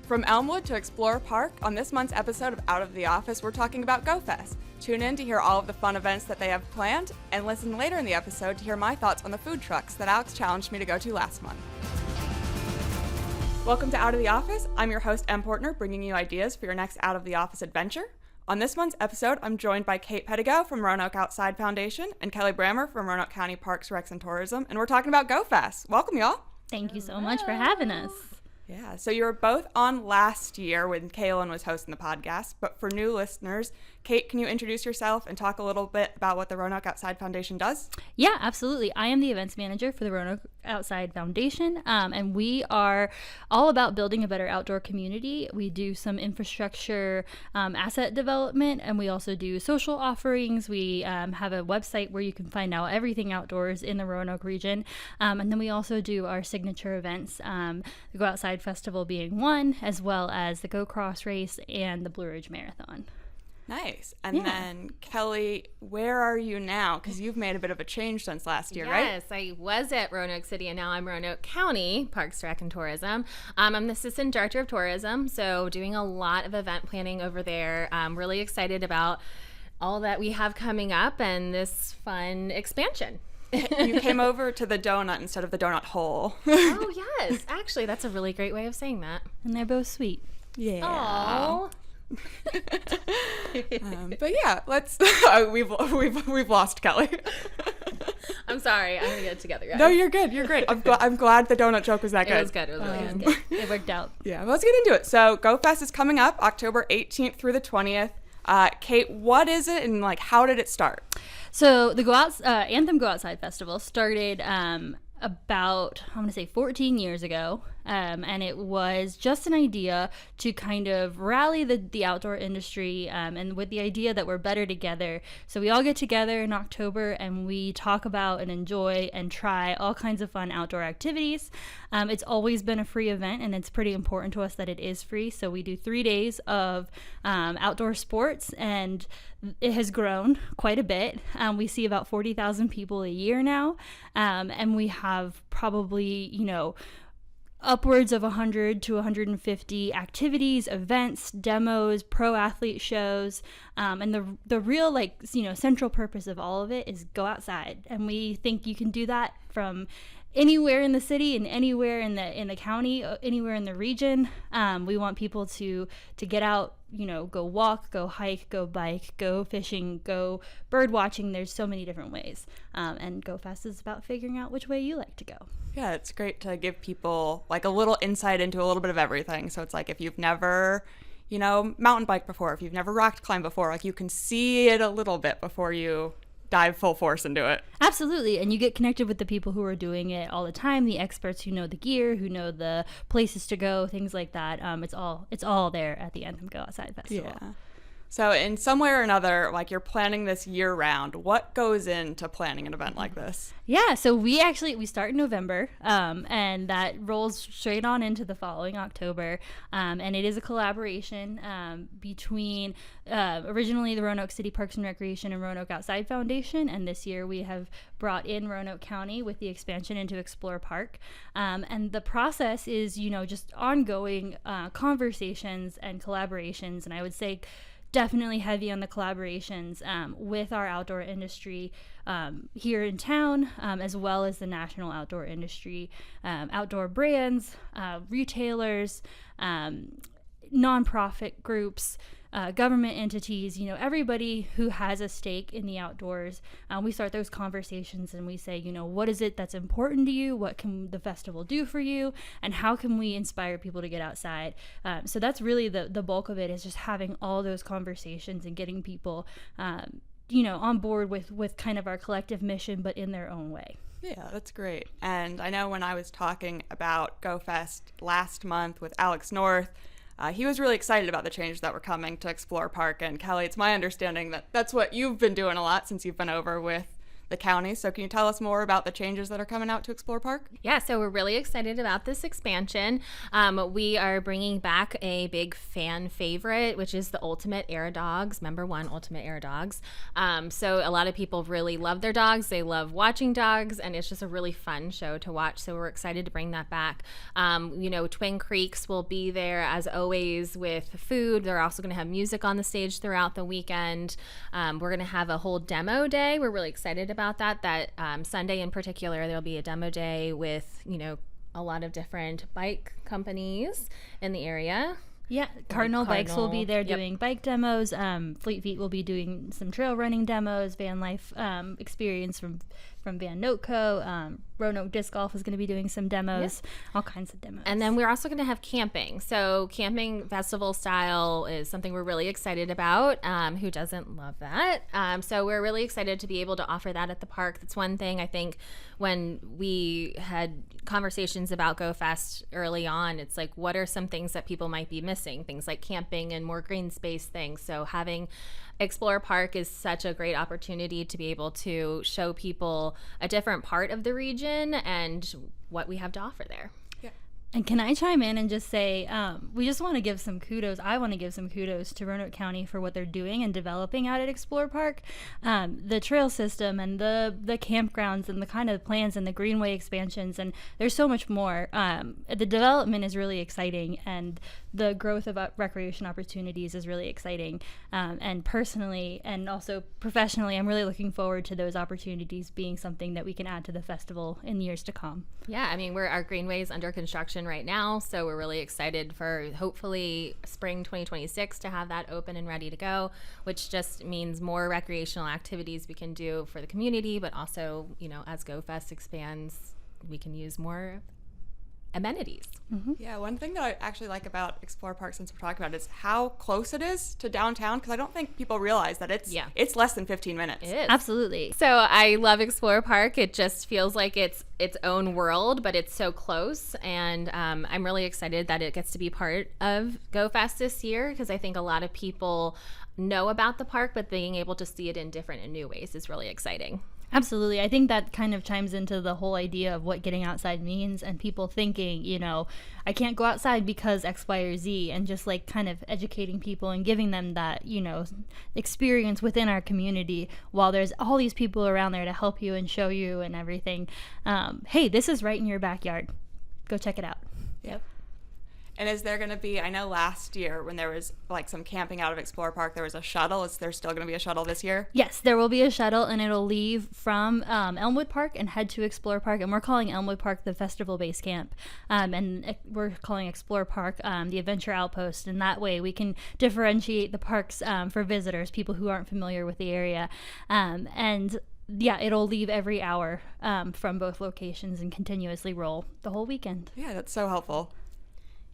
From Elmwood to Explorer Park, on this month's episode of Out of the Office, we're talking about GoFest. Tune in to hear all of the fun events that they have planned, and listen later in the episode to hear my thoughts on the food trucks that Alex challenged me to go to last month. Welcome to Out of the Office. I'm your host, Poertner, bringing you ideas for your next Out of the Office adventure. On this month's episode, I'm joined by Kait Pedigo from Roanoke Outside Foundation and Kelly Brammer from Roanoke County Parks, Recs, and Tourism, and we're talking about GoFest. Welcome, y'all. Thank you so much for having us. Yeah, so you were both on last year when Kaylin was hosting the podcast, but for new listeners, Kait, can you introduce yourself and talk a little bit about what the Roanoke Outside Foundation does? Yeah, absolutely. I am the events manager for the Roanoke Outside Foundation, and we are all about building a better outdoor community. We do some infrastructure asset development, and we also do social offerings. We have a website where you can find out everything outdoors in the Roanoke region, and then we also do our signature events, the Go Outside Festival being one, as well as the Go Cross Race and the Blue Ridge Marathon. Nice. And then, Kelly, where are you now? Because you've made a bit of a change since last year, right? Yes, I was at Roanoke City, and now I'm Roanoke County Parks, Rec, and Tourism. I'm the Assistant Director of Tourism, so doing a lot of event planning over there. I'm really excited about all that we have coming up and this fun expansion. You came over to the donut instead of the donut hole. Oh, yes. Actually, that's a really great way of saying that. And they're both sweet. Yeah. Aww. But yeah, let's. We've lost Kelly. I'm sorry. I'm gonna get it together, guys. No, you're good. You're great. I'm glad the donut joke was that good. It was good. It was really good. It worked out. Yeah, well, let's get into it. So, GoFest is coming up October 18th through the 20th. Kait, what is it, and how did it start? So the Anthem Go Outside Festival started about, I'm going to say 14 years ago, and it was just an idea to kind of rally the outdoor industry, and with the idea that we're better together. So we all get together in October and we talk about and enjoy and try all kinds of fun outdoor activities. It's always been a free event, and it's pretty important to us that it is free. So we do 3 days of outdoor sports, and it has grown quite a bit. We see about 40,000 people a year now, and we have probably, upwards of 100 to 150 activities, events, demos, pro athlete shows, and the real central purpose of all of it is go outside. And we think you can do that from anywhere in the city and anywhere in the county, anywhere in the region. We want people to get out, go walk, go hike, go bike, go fishing, go bird watching. There's so many different ways. And GoFest is about figuring out which way you like to go. Yeah, it's great to give people a little insight into a little bit of everything. So it's if you've never, mountain biked before, if you've never rock climbed before, you can see it a little bit before you dive full force into it. Absolutely. And you get connected with the people who are doing it all the time, the experts who know the gear, who know the places to go, things like that. It's all there at the Anthem Go Outside Festival. Yeah. So in some way or another, you're planning this year round, what goes into planning an event like this? Yeah, so we start in November, and that rolls straight on into the following October, and it is a collaboration between originally the Roanoke City Parks and Recreation and Roanoke Outside Foundation, and this year we have brought in Roanoke County with the expansion into Explorer Park, and the process is, just ongoing conversations and collaborations, and I would say definitely heavy on the collaborations with our outdoor industry here in town, as well as the national outdoor industry, outdoor brands, retailers, nonprofit groups, government entities, everybody who has a stake in the outdoors. We start those conversations and we say, what is it that's important to you? What can the festival do for you? And how can we inspire people to get outside? So that's really the bulk of it, is just having all those conversations and getting people, on board with kind of our collective mission, but in their own way. Yeah, that's great. And I know when I was talking about GoFest last month with Alex North, he was really excited about the changes that were coming to Explorer Park. And Kelly, it's my understanding that that's what you've been doing a lot since you've been over with the county. So can you tell us more about the changes that are coming out to Explore Park? Yeah, so we're really excited about this expansion. We are bringing back a big fan favorite, which is the Ultimate Air Dogs, Member One Ultimate Air Dogs. So a lot of people really love their dogs. They love watching dogs, and it's just a really fun show to watch. So we're excited to bring that back. Twin Creeks will be there as always with food. They're also going to have music on the stage throughout the weekend. We're going to have a whole demo day. We're really excited about that Sunday in particular. There'll be a demo day with a lot of different bike companies in the area. Yeah, Cardinal Bikes will be there Yep. doing bike demos. Fleet Feet will be doing some trail running demos. Van Life experience from Van Noteco. Roanoke Disc Golf is going to be doing some demos. All kinds of demos. And then we're also going to have camping. So camping festival style is something we're really excited about. Who doesn't love that? So we're really excited to be able to offer that at the park. That's one thing I think when we had conversations about Go Fest early on, it's like, what are some things that people might be missing? Things like camping and more green space things. So having Explore Park is such a great opportunity to be able to show people a different part of the region and what we have to offer there. And can I chime in and just say, we just want to give some kudos. I want to give some kudos to Roanoke County for what they're doing and developing out at Explore Park. The trail system and the campgrounds and the kind of plans and the greenway expansions, and there's so much more. The development is really exciting, and the growth of recreation opportunities is really exciting. And personally and also professionally, I'm really looking forward to those opportunities being something that we can add to the festival in years to come. Yeah, I mean, our greenway is under construction right now, so we're really excited for hopefully spring 2026 to have that open and ready to go, which just means more recreational activities we can do for the community, but also, as Go Fest expands, we can use more amenities. Mm-hmm. Yeah, one thing that I actually like about Explore Park, since we're talking about it, is how close it is to downtown, because I don't think people realize that it's less than 15 minutes. It is. Absolutely. So I love Explore Park. It just feels like it's its own world, but it's so close. And I'm really excited that it gets to be part of Go Fest this year, because I think a lot of people know about the park, but being able to see it in different and new ways is really exciting. Absolutely. I think that kind of chimes into the whole idea of what getting outside means, and people thinking, I can't go outside because X, Y, or Z, and just like kind of educating people and giving them that, experience within our community while there's all these people around there to help you and show you and everything. Hey, this is right in your backyard. Go check it out. Yep. And is there going to be, I know last year when there was like some camping out of Explore Park, there was a shuttle. Is there still going to be a shuttle this year? Yes, there will be a shuttle, and it'll leave from Elmwood Park and head to Explore Park. And we're calling Elmwood Park the Festival Base Camp. And we're calling Explore Park the Adventure Outpost. And that way we can differentiate the parks for visitors, people who aren't familiar with the area. Yeah, it'll leave every hour from both locations and continuously roll the whole weekend. Yeah, that's so helpful.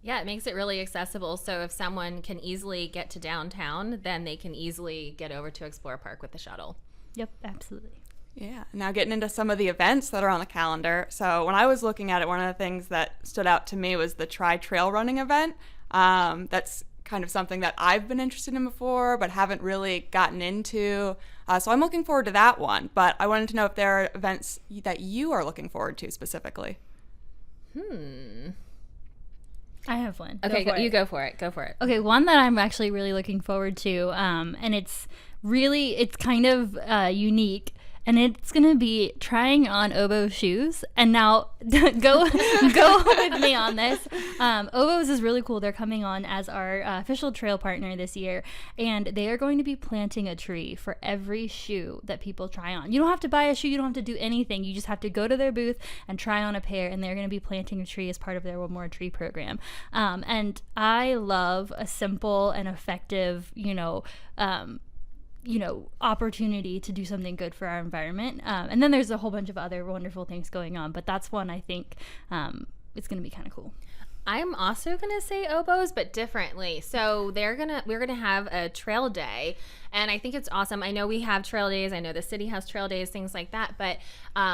Yeah, it makes it really accessible. So if someone can easily get to downtown, then they can easily get over to Explore Park with the shuttle. Yep, absolutely. Yeah. Now getting into some of the events that are on the calendar. So when I was looking at it, one of the things that stood out to me was the Try Trail Running event. That's kind of something that I've been interested in before, but haven't really gotten into. So I'm looking forward to that one. But I wanted to know if there are events that you are looking forward to specifically. I have one. Okay, you go for it. Go for it. Okay, one that I'm actually really looking forward to, and it's kind of unique, and it's going to be trying on Oboe shoes. And now, go with me on this. Oboe's is really cool. They're coming on as our official trail partner this year, and they are going to be planting a tree for every shoe that people try on. You don't have to buy a shoe. You don't have to do anything. You just have to go to their booth and try on a pair, and they're going to be planting a tree as part of their One More Tree program. And I love a simple and effective, opportunity to do something good for our environment. And then there's a whole bunch of other wonderful things going on, but that's one I think it's going to be kind of cool. I'm also gonna say oboes, but differently. So we're gonna have a trail day, and I think it's awesome. I know we have trail days. I know the city has trail days, things like that. But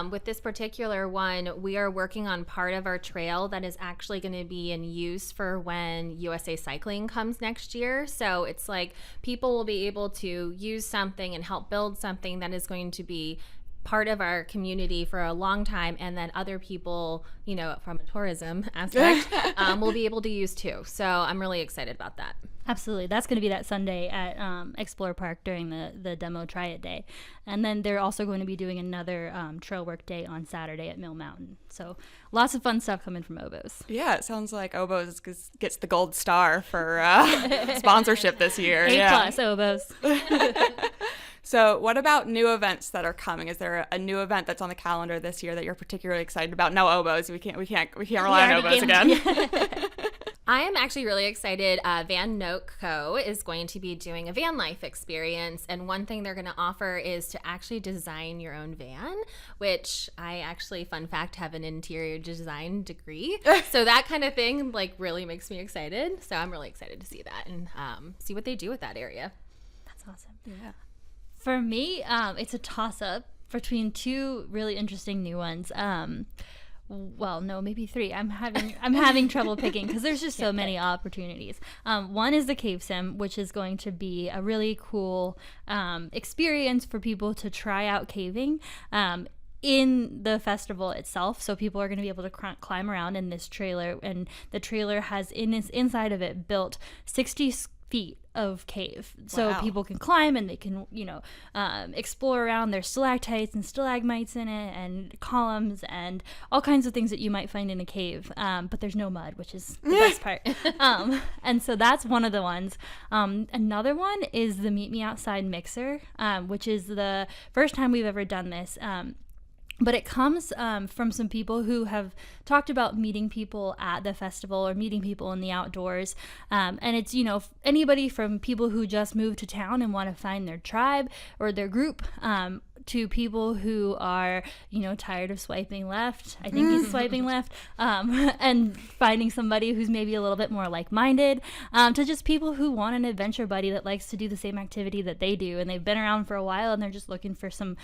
with this particular one, we are working on part of our trail that is actually going to be in use for when USA Cycling comes next year. So it's like people will be able to use something and help build something that is going to be part of our community for a long time, and then other people, from a tourism aspect, will be able to use too. So I'm really excited about that. Absolutely. That's going to be that Sunday at Explore Park during the demo Try It Day. And then they're also going to be doing another trail work day on Saturday at Mill Mountain. So lots of fun stuff coming from Oboes. Yeah, it sounds like Oboes gets the gold star for sponsorship this year. A+ Oboes. So what about new events that are coming? Is there a new event that's on the calendar this year that you're particularly excited about? No Oboes. We can't rely on Oboes again. I am actually really excited. Van Noke Co. is going to be doing a van life experience, and one thing they're going to offer is to actually design your own van, which I actually, fun fact, have an interior design degree. So that kind of thing really makes me excited. So I'm really excited to see that and see what they do with that area. That's awesome. Yeah. For me, it's a toss-up between two really interesting new ones. Well, no, maybe three. I'm having trouble picking because there's just so many opportunities. One is the Cave Sim, which is going to be a really cool experience for people to try out caving in the festival itself. So people are going to be able to climb around in this trailer, and the trailer has inside of it built 60 feet of cave. So Wow. people can climb and they can, explore around. There's stalactites and stalagmites in it and columns and all kinds of things that you might find in a cave. But there's no mud, which is the best part. And so that's one of the ones. Another one is the Meet Me Outside Mixer, which is the first time we've ever done this. But it comes from some people who have talked about meeting people at the festival or meeting people in the outdoors. And it's, anybody from people who just moved to town and want to find their tribe or their group, to people who are, tired of swiping left. I think he's swiping left. And finding somebody who's maybe a little bit more like-minded, to just people who want an adventure buddy that likes to do the same activity that they do. And they've been around for a while and they're just looking for some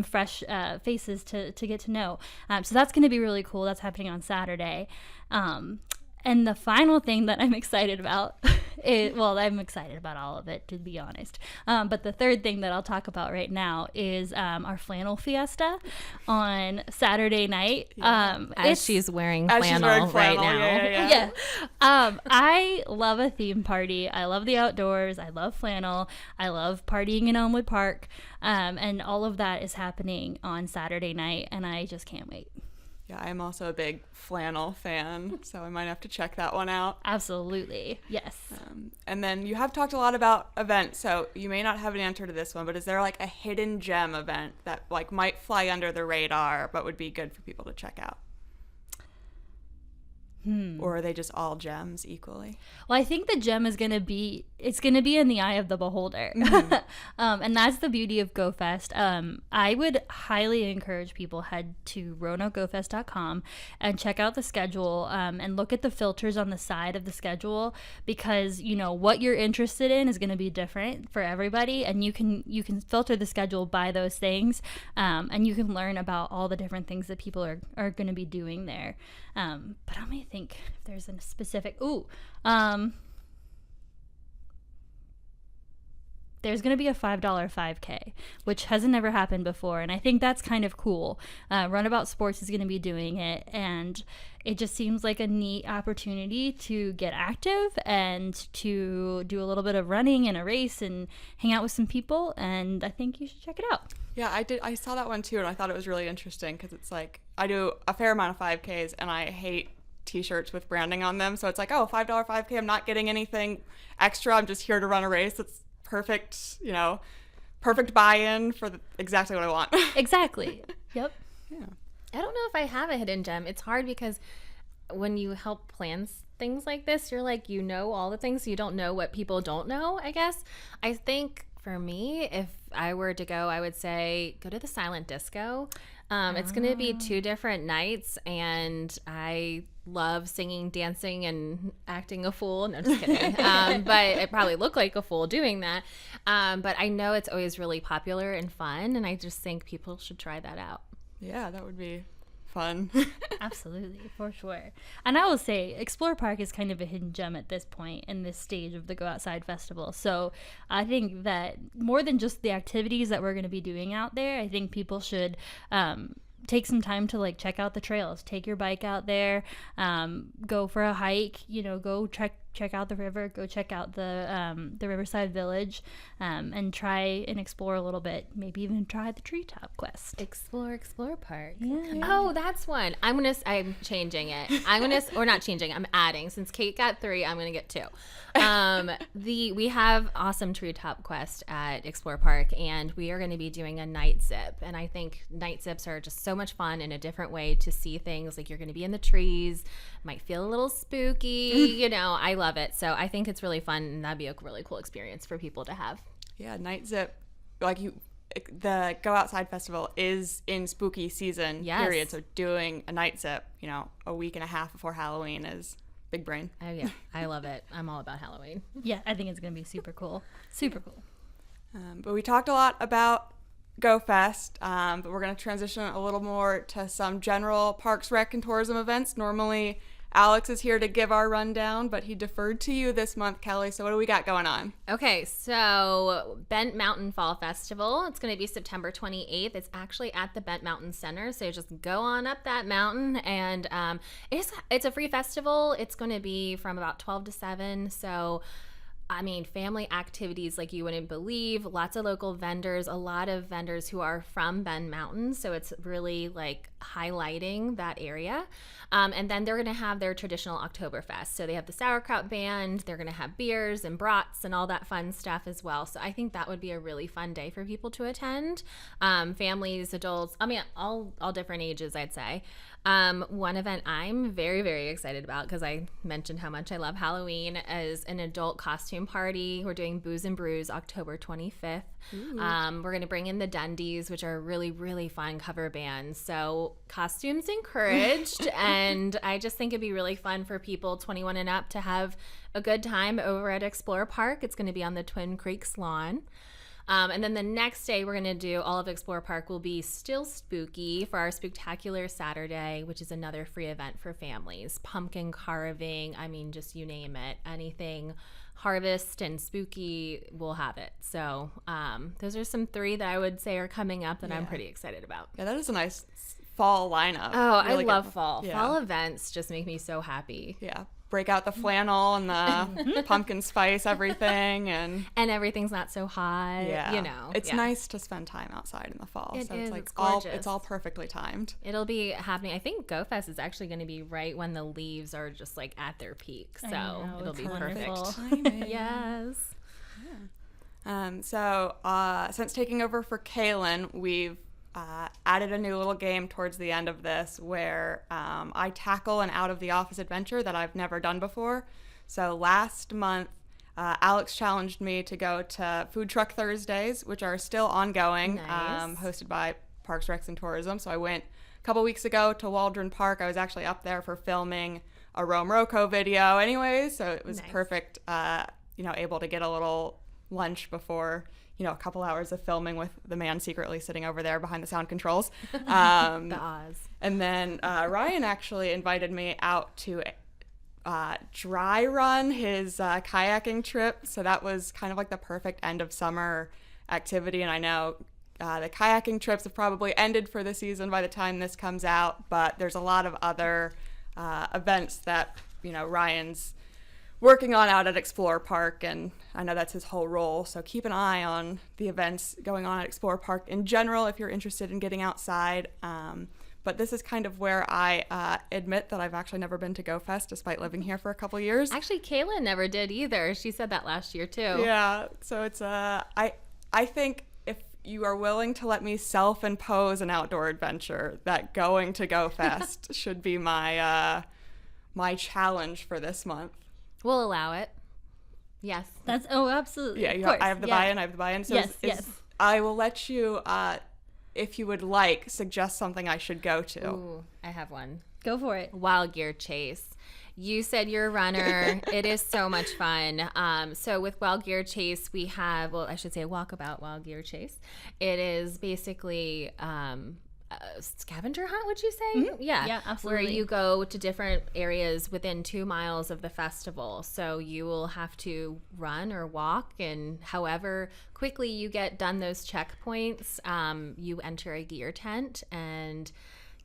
fresh faces to get to know. So that's going to be really cool. That's happening on Saturday. And the final thing that I'm excited about I'm excited about all of it, to be honest. But the third thing that I'll talk about right now is our flannel fiesta on Saturday night. As she's wearing flannel right now. Yeah. I love a theme party. I love the outdoors. I love flannel. I love partying in Elmwood Park. And all of that is happening on Saturday night, and I just can't wait. Yeah, I'm also a big flannel fan, so I might have to check that one out. Absolutely. Yes. And then you have talked a lot about events, so you may not have an answer to this one, but is there a hidden gem event that might fly under the radar but would be good for people to check out? Or are they just all gems equally? Well, I think the gem is going to be in the eye of the beholder. And that's the beauty of GoFest. I would highly encourage people head to RoanokeGoFest.com and check out the schedule, and look at the filters on the side of the schedule, because what you're interested in is going to be different for everybody, and you can filter the schedule by those things, and you can learn about all the different things that people are going to be doing there. But let me think if there's a specific there's going to be a $5 5K, which hasn't never happened before, and I think that's kind of cool. Runabout Sports is going to be doing it, and it just seems like a neat opportunity to get active and to do a little bit of running and a race and hang out with some people, and I think you should check it out. Yeah, I saw that one too, and I thought it was really interesting because it's I do a fair amount of 5Ks, and I hate t-shirts with branding on them, so it's $5 5K, I'm not getting anything extra, I'm just here to run a race. It's perfect, perfect buy-in for exactly what I want. Exactly. Yep. Yeah. I don't know if I have a hidden gem. It's hard because when you help plan things like this, you're all the things, you don't know what people don't know, I guess. I think for me, if I were to go, I would say go to the silent disco. It's going to be 2 different nights, and I love singing, dancing, and acting a fool. No, just kidding. But I probably look like a fool doing that. But I know it's always really popular and fun, and I just think people should try that out. Yeah, that would be fun. Absolutely, for sure. And I will say, Explore Park is kind of a hidden gem at this point in this stage of the Go Outside Festival. So I think that more than just the activities that we're going to be doing out there, I think people should take some time to like check out the trails, take your bike out there, go for a hike, go check out the river, go check out the Riverside Village, and try and explore a little bit. Maybe even try the treetop quest. Explore Park. Yeah. Oh, that's one. I'm changing it. Or not changing. I'm adding. Since Kait got 3, I'm gonna get 2. We have awesome treetop quest at Explore Park, and we are going to be doing a night zip. And I think night zips are just so much fun in a different way to see things. Like, you're going to be in the trees, might feel a little spooky. I love it. So I think it's really fun, and that'd be a really cool experience for people to have. Yeah, night zip. The Go Outside Festival is in spooky season period. So doing a night zip, a week and a half before Halloween is big brain. Oh yeah, I love it. I'm all about Halloween. Yeah, I think it's gonna be super cool. Super cool. But we talked a lot about Go Fest, but we're gonna transition a little more to some general Parks, Rec, and Tourism events. Normally, Alex is here to give our rundown, but he deferred to you this month, Kelly. So what do we got going on? Okay, so Bent Mountain Fall Festival. It's going to be September 28th. It's actually at the Bent Mountain Center, so just go on up that mountain. And it's a free festival. It's going to be from about 12 to 7, so family activities like you wouldn't believe. Lots of local vendors, a lot of vendors who are from Bend Mountain. So it's really like highlighting that area. And then they're going to have their traditional Oktoberfest. So they have the sauerkraut band. They're going to have beers and brats and all that fun stuff as well. So I think that would be a really fun day for people to attend. Families, adults, all different ages, I'd say. One event I'm very, very excited about, because I mentioned how much I love Halloween, is an adult costume party. We're doing Booze and Brews October 25th. We're going to bring in the Dundies, which are a really, really fun cover band. So costumes encouraged. And I just think it'd be really fun for people 21 and up to have a good time over at Explore Park. It's going to be on the Twin Creeks lawn. And then the next day we're going to do all of Explore Park will be still spooky for our Spooktacular Saturday, which is another free event for families. Pumpkin carving, just you name it. Anything harvest and spooky, we'll have it. So those are some 3 that I would say are coming up that I'm pretty excited about. Yeah, that is a nice fall lineup. Oh, really I love fall. Yeah. Fall events just make me so happy. Yeah. Break out the flannel and the pumpkin spice everything, and everything's not so hot. It's nice to spend time outside in the fall. It's It's all perfectly timed. It'll be happening. I think Go Fest is actually going to be right when the leaves are just like at their peak, so it'll be perfect. Yes. Yeah. Since taking over for Kaylin, we've added a new little game towards the end of this where I tackle an out-of-the-office adventure that I've never done before. So last month, Alex challenged me to go to Food Truck Thursdays, which are still ongoing, hosted by Parks, Rec, and Tourism. So I went a couple weeks ago to Waldron Park. I was actually up there for filming a Rome Roco video anyways, so it was perfect, able to get a little lunch before a couple hours of filming with the man secretly sitting over there behind the sound controls. The Oz. And then Ryan actually invited me out to dry run his kayaking trip. So that was kind of like the perfect end of summer activity. And I know the kayaking trips have probably ended for the season by the time this comes out, but there's a lot of other events that, Ryan's working on out at Explore Park, and I know that's his whole role. So keep an eye on the events going on at Explore Park in general if you're interested in getting outside. But this is kind of where I admit that I've actually never been to Go Fest despite living here for a couple years. Actually, Kaylin never did either. She said that last year too. Yeah, so it's I think if you are willing to let me self-impose an outdoor adventure, that going to Go Fest should be my my challenge for this month. We'll allow it. Yes. That's absolutely. Yeah, I have the buy-in. I have the buy-in. So yes. I will let you, if you would like, suggest something I should go to. Ooh, I have one. Go for it. Wild Gear Chase. You said you're a runner. It is so much fun. So with Wild Gear Chase, we have, I should say Walkabout Wild Gear Chase. It is basically scavenger hunt, would you say? Mm-hmm. Yeah, absolutely. Where you go to different areas within 2 miles of the festival. So you will have to run or walk, and however quickly you get done those checkpoints, you enter a gear tent. And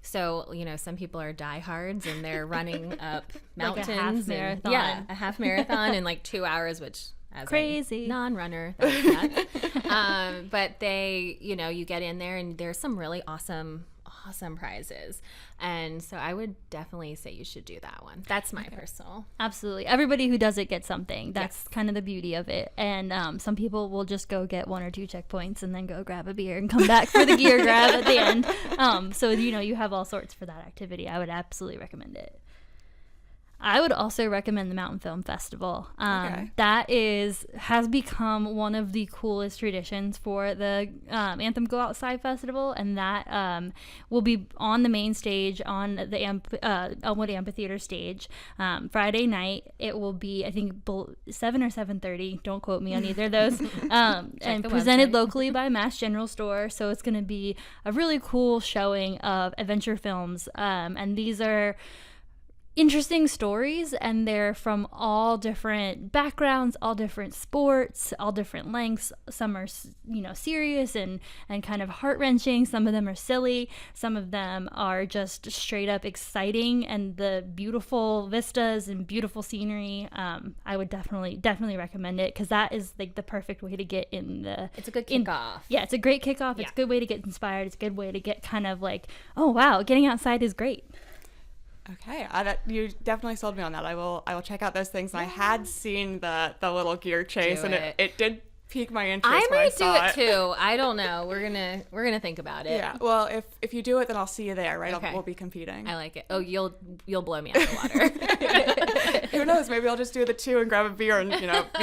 so, some people are diehards and they're running up mountains. Like a half marathon. Yeah, a half marathon in like 2 hours, which as crazy a non-runner, that's nuts. But they, you get in there and there's some really awesome prizes. And so I would definitely say you should do that one. That's my personal. Absolutely. Everybody who does it gets something. That's kind of the beauty of it. And some people will just go get 1 or 2 checkpoints and then go grab a beer and come back for the gear grab at the end. So, you have all sorts for that activity. I would absolutely recommend it. I would also recommend the Mountain Film Festival. That has become one of the coolest traditions for the Anthem Go Outside Festival, and that will be on the main stage on the Elmwood Amphitheater stage Friday night. It will be, I think, 7 or 7:30. Don't quote me on either of those. And presented locally by Mass General Store. So it's going to be a really cool showing of adventure films, and these are interesting stories, and they're from all different backgrounds, all different sports, all different lengths. Some are serious and kind of heart-wrenching. Some of them are silly. Some of them are just straight up exciting, and the beautiful vistas and beautiful scenery. I would definitely recommend it, because that is like the perfect way to get in the it's a good kickoff. Yeah, it's a great kickoff. It's a good way to get inspired. It's a good way to get kind of like, oh wow, getting outside is great. Okay, you definitely sold me on that. I will check out those things. And I had seen the little gear chase, and it did pique my interest. I when might saw do it too. I don't know. We're gonna think about it. Yeah. Well, if you do it, then I'll see you there. Right? Okay. We'll be competing. I like it. Oh, you'll blow me out of the water. Who knows? Maybe I'll just do the 2 and grab a beer and be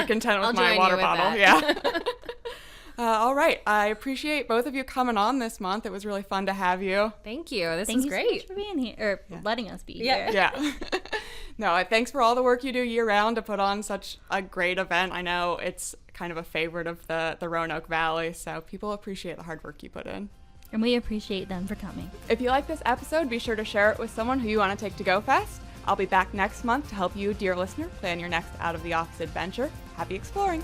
content with I'll my join water you with bottle. that. Yeah. All right. I appreciate both of you coming on this month. It was really fun to have you. Thank you. This Thank was you great. so much for being here, or letting us be here. Yeah. No, thanks for all the work you do year round to put on such a great event. I know it's kind of a favorite of the Roanoke Valley, so people appreciate the hard work you put in. And we appreciate them for coming. If you like this episode, be sure to share it with someone who you want to take to Go Fest. I'll be back next month to help you, dear listener, plan your next out of the office adventure. Happy exploring!